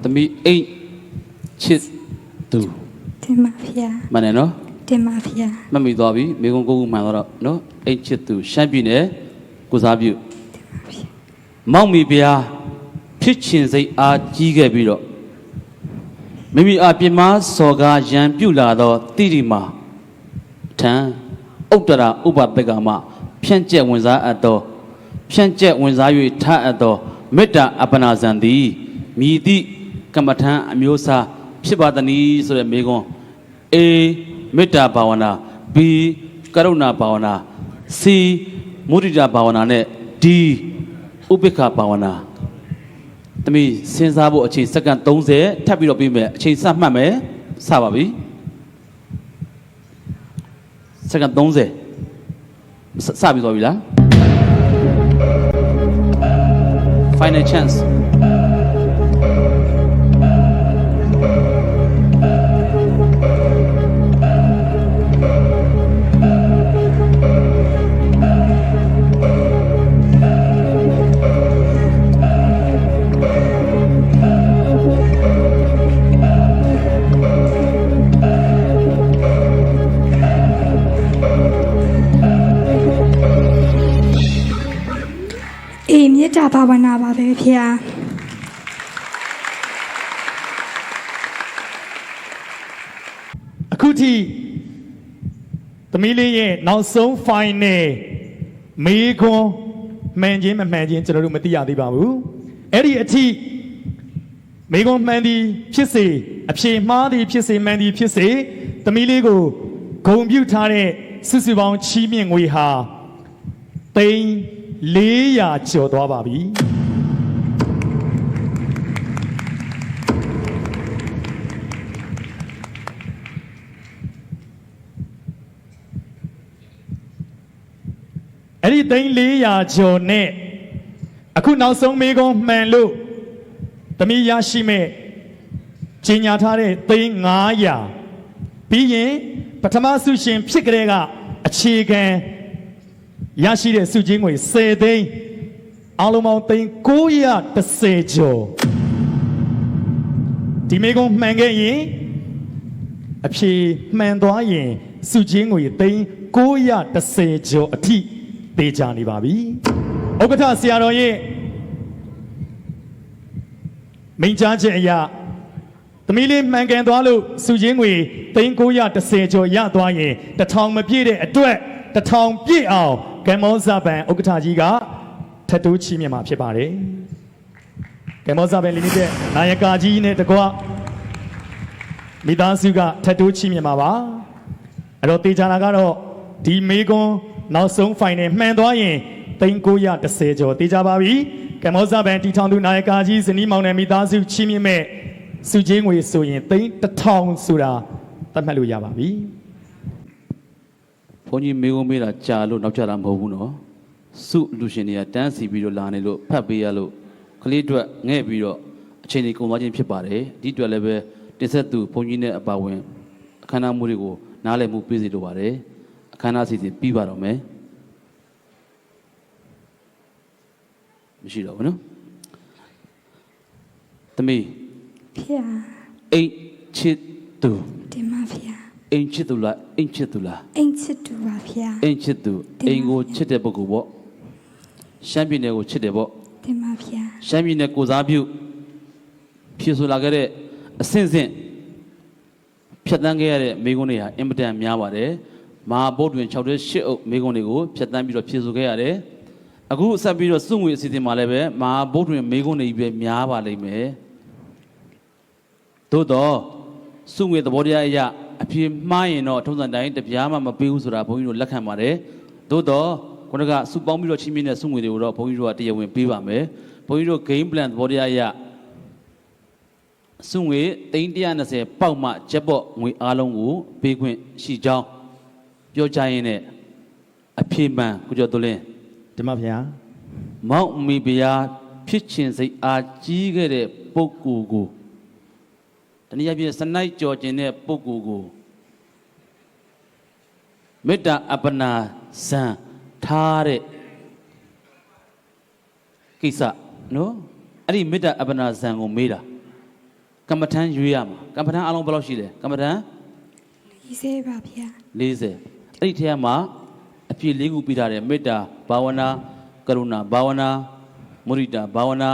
တမီအိတ်ချစ်သူတင်ပါဗျာမှန်တယ်နော်တင်ပါဗျာမှတ်မိသွားပြီမိကုန်းကိုမှန်တော့နော်အိတ်ချစ်သူရှမ်းပြည်နယ်ကိုစားပြုမောက်မီဗျာဖြစ်ချင်စိတ်အားကြီးခဲ့ပြီးတော့မိမိအပြင်းမစော်ကားရန်ပြုလာတော့တိတိမာထံဥတ္တရာဥပပက္ကမဖြန့်ကျက်ဝင်စားအပ်သောဖြန့်ကျက်ဝင်စား၍ထအပ်သောမေတ္တာအပနာဇံသည်မြည်သည့်ကမ္မထံအမျိုးအစားဖြစ်ပါသည်ဆိုတဲ့မေကွန်း A မေတ္တာဘာဝနာ B ကရုဏာဘာဝနာ C မုဒိတာဘာဝနာနဲ့ D ဥပိ္ပခာဘာဝနာတမီစဉ်းစားဖို့အချိန်စက္ကန့်30ထပ်ပြီးတော့ပြီးမယ်အချိန်စမှတ်မယ်စပါပြီစက္ကန့်30စပြီးသွားပြီလား Final chanceမေတ္တာဘာဝနာပါပဲဗျာအခုထိသမီးလေးရဲ့နောက်ဆုံး final မေခွန်းမှန်ခြင်းမမှန်ခြင်းကျွန်တော်တို့မသိရသေးပါဘူးအဲ့ဒီအထိမေခွန်းမှန်သည်ဖြစ်စေအဖြေမှားသည်ဖြစ်စေမှန်သည်ဖြစ်စေသမီးလေးကိုဂုဏ်ပြုထားတဲ့စုစုပေါင်းချီးမြှင့်ငွေဟာ400ကျော်သွားပါပြီအဲ့ဒီ400ကျော်နဲ့အခုနောက်ဆုံးမေကွန်မှန်လို့သမီးရရှိမဲ့ကြီးညာထားတဲ့500ပြီးရင်ပထမဆုရှင်ဖြစ်ကြတဲ့ကအခြေခံရရှိတဲ့စုချင်းငွေ10သိန်းအလုံးပေါင်း910ကျော်ဒီမေကွန်မှန်ခဲ့ရင်အဖြေမှန်သွားရင်စုချင်းငွေ910ကျော်အထိပေးချနေပါပြီဥက္ကဋ္ဌဆရာတော်ရဲ့မိန့်ကြားချက်အရာသမီးလေးမှန်ကန်သွားလို့စုချင်းငွေ910ကျော်ရသွားရင်1000မပြည့်တဲ့အတွက်1000ပြည့်အောင်ကမ္ဘောဇဘန်ဥက္ကဋ္ဌကြီးကထပ်တိုးချီးမြှင့်မှာဖြစ်ပါတယ်ကမ္ဘောဇဘန်လီမိတက်နာယကာကြီးနဲ့တကွမိသားစုကထပ်တိုးချီးမြှင့်မှာပါအဲ့တော့တေချာနာကတော့ဒီမေကွန်နောက်ဆုံး final မှန်သွားရင်910ကျော်တေချာပါပြီကမ္ဘောဇဘန်တီထောင်သူနာယကာကြီးဇနီးမောင်နှံမိသားစုချီးမြှင့်မဲ့စုချင်းငွေဆိုရင်1000ဆိုတာသတ်မှတ်လို့ရပါပြီဘုန်းကြီးမေကုန်းမေးတာကြာလို့နောက်ကျတာမဟုတ်ဘူးနော်စုလူရှင်တွေကတန်းစီပြီးတော့လာနေလို့ဖတ်ပေးရလို့ကလေးအတွက်ငဲ့ပြီးတော့အချိန်ကြီးကုန်သွားခြင်းဖြစ်ပါတယ်ဒီအတွက်လည်းပဲတင်ဆက်သူဘုန်းကြီးနဲ့အပါဝင်အခမ်းအနားမှုတွေကိုနားလည်မှုပေးစီလိုပါတယ်အခမ်းအနားစီစဉ်ပြီးပါတော့မယ်မရှိတော့ဘူးနော်သမီးဗျာအိတ်ချစ်သူတင်ပါဗျာအိမ်ချစ်သူလားအိမ်ချစ်သူလားအိမ်ချစ်သူပါဗျာအိမ်ချစ်သူအိမ်ကိုချစ်တဲ့ပုဂ္ဂိုလ်ပေါ့ရှမ်းပြည်နယ်ကိုချစ်တယ်ပေါ့တင်ပါဗျာရှမ်းပြည်နယ်ကိုစားပြုဖြည့်ဆိုလာခဲ့တဲ့အဆင့်ဆင့်ဖြတ်တန်းခဲ့ရတဲ့မိဂုံးတွေဟာအင်မတန်များပါတယ်မဟာဗုဒ္ဓဝင်6တဲ့8အုပ်မိဂုံးတွေကိုဖြတ်တန်းပြီးတော့ဖြည့်ဆိုခဲ့ရတယ်အခုဆက်ပြီးတော့စုငွေအစီအစဉ်မှာလည်းပဲမဟာဗုဒ္ဓဝင်မိဂုံးတွေပဲများပါလိမ့်မယ်သို့တော့စုငွေသဘောတရားအရအဖြစ်မှားရင်တော့ထုံးစံတိုင်းတပြားမှမပေးဘူးဆိုတာဘုန်းကြီးတို့လက်ခံပါတယ်သို့တော့ခုနကစုပေါင်းပြီးတော့ချင်းမြင့်တဲ့စုငွေတွေကိုတော့ဘုန်းကြီးတို့ကတရားဝင်ပေးပါမယ်ဘုန်းကြီးတို့ game plan သဘောတရားအရစုငွေ320ပေါက်မှချက်ပေါ့ငွေအားလုံးကိုပေးခွင့်ရှိကြောင်းပြောကြရင်းနဲ့အဖြစ်မှန်ကိုကျော်သွလင်းဒီမှာဗျာမောက်မီဗျာဖြစ်ချင်စိတ်အားကြီးခဲ့တဲ့ပုဂ္ဂိုလ်ကိုတနည်းအားဖြင့်စနိုက်ကြော်ခြင်းတဲ့ပုဂ္ဂိုလ်ကိုမေတ္တာအပနာဇံထားတဲ့ကိစ္စနော်အဲ့ဒီမေတ္တာအပနာဇံကိုမေးတာ ကမ္မထမ်းရွေးရမှာကမ္မထမ်းအလုံးဘယ်လောက်ရှိလဲကမ္မထမ်း ဒီစေပါဗျာ 40အဲ့ဒီထဲမှာအပြည့်၄ခုပြီးထားတယ်မေတ္တာဘာဝနာကရုဏာဘာဝနာမုရိဒဘာဝနာ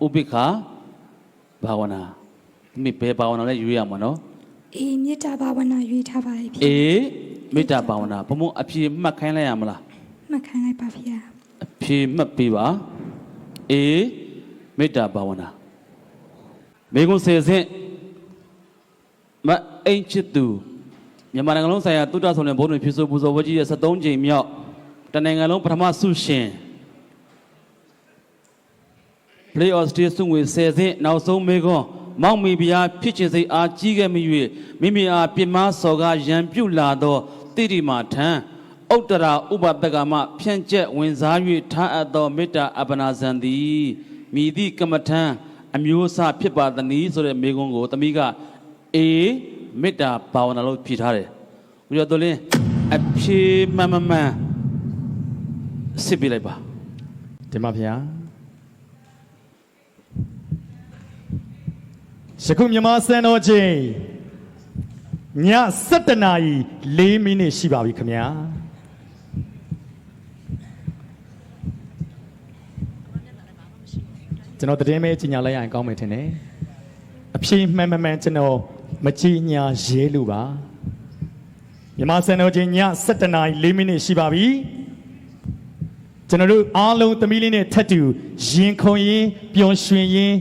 ဥပိ္ပခာဘာဝနာမိဘယ်ဘာဝနာလဲရွေးရမှာနော် အေးမေတ္တာဘာဝနာရွေးထားပါလေဗျာ အေးမေတ္တာဘာဝနာဘုံဘုံအပြည့်မှတ်ခိုင်းလိုက်ရမလား မှတ်ခိုင်းလိုက်ပါဗျာ အပြည့်မှတ်ပေးပါအေးမေတ္တာဘာဝနာမေကွန်စေစင့်မအိမ်ချစ်သူမြန်မာနိုင်ငံလုံးဆိုင်ရာတုဒ္ဒဆောင်တဲ့ဘုန်းတော်ဖြစ်ဆိုပူဇော်ဝတ်ကြီးရဲ့73ကြိမ်မြောက်တနိုင်ငံလုံးပထမဆုရှင် Play of State ဆုငွေ10ဆင့်နောက်ဆုံးမေကွန်မောင်မီဘုရားဖြစ်ခြင်းစိတ်အားကြီးခဲ့မိ၍မိမိအားပြင်းမစော်ကားရန်ပြုလာသောတိတိမာထံဥတ္တရာဥပပကမဖြန့်ကျက်ဝင်စား၍ထားအပ်သောမေတ္တာအပနာဇံသည်မိသည့်ကမ္မထံအမျိုးအစားဖြစ်ပါသနည်းဆိုတဲ့မေကွန်ကိုသမီးကအေးမေတ္တာဘာဝနာလို့ဖြေထားတယ်။ဦးကျော်တော်လင်းအဖြေမှန်စစ်ပြလိုက်ပါ တင်ပါဗျာယခုမြန်မာစံတော်ချိန်ည7:04မိနစ်ရှိပါပြီခင်ဗျာကျွန်တော်သတင်းမဲကြီးညာလိုက်ရရင်ကောင်းမယ်ထင်တယ်အဖြေမှန်ကျွန်တော်မကြီးညာရေးလို့ပါမြန်မာစံတော်ချိန်ည7:04မိနစ်ရှိပါပြီကျွန်တော်တို့အားလုံးသမီးလေးနဲ့ထပ်တူရင်ခုန်ရင်ပျော်ရွှင်ရင်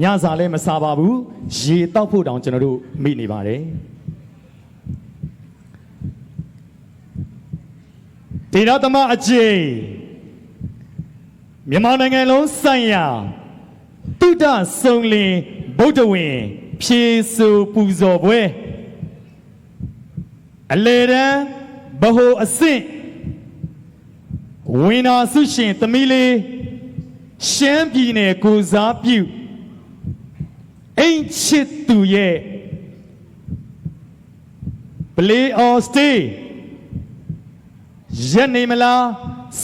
ညစာလည်းမစားပါဘူးရေတောက်ဖို့တောင်ကျွန်တော်တို့မိနေပါတယ်ဒေရသမအကျိမြန်မာနိုင်ငံလုံးဆိုင်ရာတုဒ္ဒဆုံလင်ဗုဒ္ဓဝင်ဖြေဆိုပူဇော်ပွဲအလေတန်းဗဟိုအဆင့်ဝင်းနာဆုရှင်သမီးလေးရှမ်းပြည်နယ်ကိုစားပြုအိမ်ချစ်သူရဲ့ Play of Stay ရက်နေမလား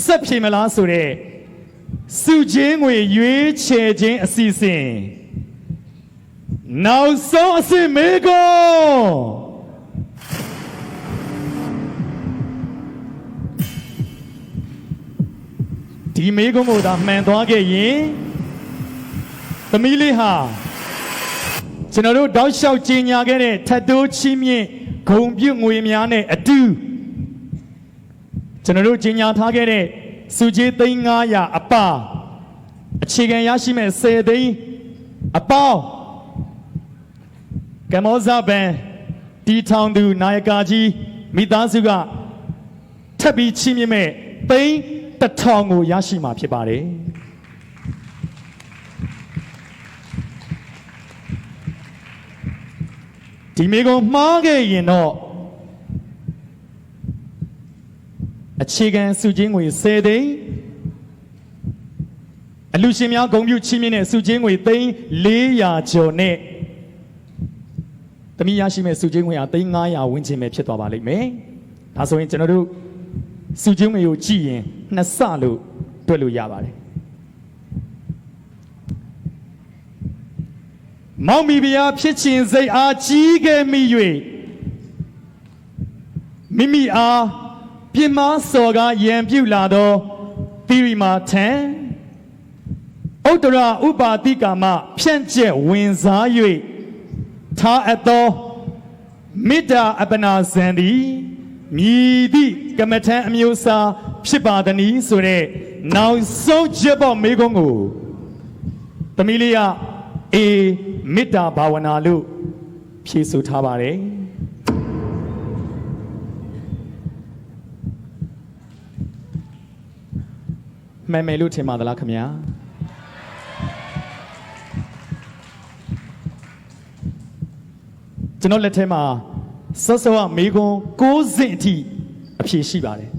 ဆက်ဖြေမလားဆိုတဲ့စုချင်းငွေရွေးချယ်ခြင်းအစီအစဉ်နောက်ဆုံးအဆင့်မေကောဒီမေကွန်းကိုသာမှန်သွားခဲ့ရင်သမီးလေးဟာကျွန်တော်တို့တောက်လျှောက်ကြီးညာခဲ့တဲ့ထတ်တိုးချီးမြင့်ဂုံပြုတ်ငွေများနဲ့အတူကျွန်တော်တို့ကြီးညာထားခဲ့တဲ့စုကြီး3,500အပါအခြေခံရရှိမဲ့10သိန်းအပေါင်းကမောဇဘန်တီထောင်သူနာယကာကြီးမိသားစုကထပ်ပြီးချီးမြှင့်မဲ့သိန်း1,000ကိုရရှိမှာဖြစ်ပါတယ်ဒီမေကွန်မှားခဲ့ရင်တော့အခြေခံစုချင်းငွေ10သိန်းအလူရှင်များဂုဏ်ပြုချီးမြှင့်တဲ့စုချင်းငွေသိန်း400ကျော်နဲ့သမီးရရှိမဲ့စုချင်းငွေဟာသိန်း900ဝန်းကျင်ပဲဖြစ်သွားပါလိမ့်မယ်ဒါဆိုရင်ကျွန်တော်တို့စုချင်းငွေကိုကြည့်ရင်နှစ်ဆလို့တွက်လို့ရပါတယ်မောင်မီဘုရားဖြစ်ခြင်းစိတ်အားကြီးခဲ့မိ၍မိမိအားပြင်းမစော်ကားရန်ပြုလာသောသီရိမာထံဥတ္တရဥပါတိကာမဖြန့်ကျက်ဝင်စား၍ထားအပ်သောမေတ္တာအပနာဇံသည်မြည်သည့်ကမ္မထံအမျိုးအစားဖြစ်ပါသည်နည်းဆိုတဲ့နောက်ဆုံးချက်ပေါ်မေကုန်းကိုသမီးလေးကအေမေတ္တာဘာဝနာလို့ဖြေဆိုထားပါတယ်မှန်မယ်လို့ထင်ပါသလားခင်ဗျာကျွန်တော်လက်ထဲမှာစောစောကမေကွန်6စင်အထိအဖြေရှိပါတယ်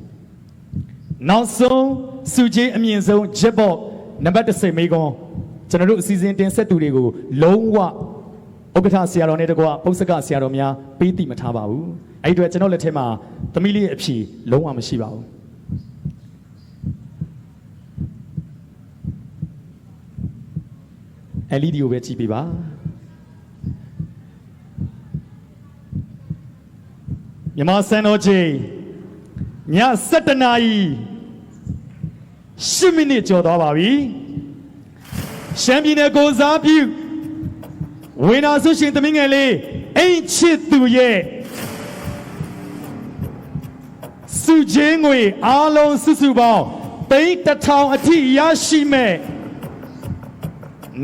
နောက်ဆုံးစုချင်းအမြင့်ဆုံးဂျက်ဘော့နံပါတ်10မေကွန်ကျွန်တော်တို့အစီအစဉ်တင်ဆက်သူတွေကိုလုံးဝဥက္ကဋ္ဌဆရာတော်နဲ့တကွပု္ပ္ပစကဆရာတော်များပေးသိမထားပါဘူးအဲ့ဒီအတွက်ကျွန်တော်လက်ထဲမှာသမီးလေးအဖြေလုံးဝမရှိပါဘူးLED ကိုပဲကြည့်ပေးပါ မြန်မာစံတော်ချိန်ည7:00 နာရီ10 မိနစ်ကျော်သွားပါပြီရှမ်းပြည်နယ်ကိုစားပြုဝေနာဆုရှင်သမီးငယ်လေးအိမ်ချစ်သူရဲ့စုချင်းငွေအားလုံးစုစုပေါင်း3,000အထိရရှိမဲ့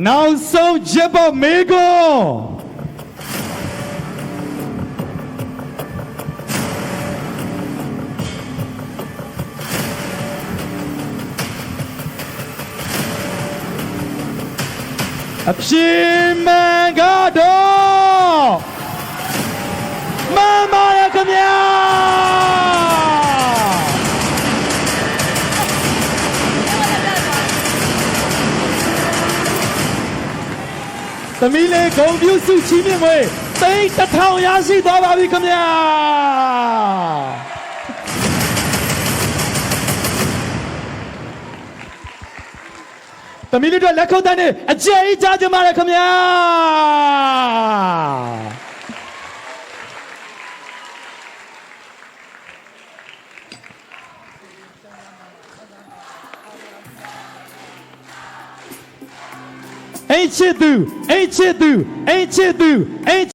နောက်ဆုံးချက်ပေါက်မေကွန်အဖြစ်မှန်ကတော့မမရခင်ဗျာသမီးလေးဂုံပြုစုချီးမြှင့်ငွေ3,000ရရှိသွားပါပြီခင်ဗျာသမီးလေးတို့လက်ခုပ်တန်းနဲ့အကျယ်ကြီးကြားကြပါရခင်ဗျာအိမ်ချစ်သူအိမ်ချစ်သူအိမ်ချစ်သူအိမ်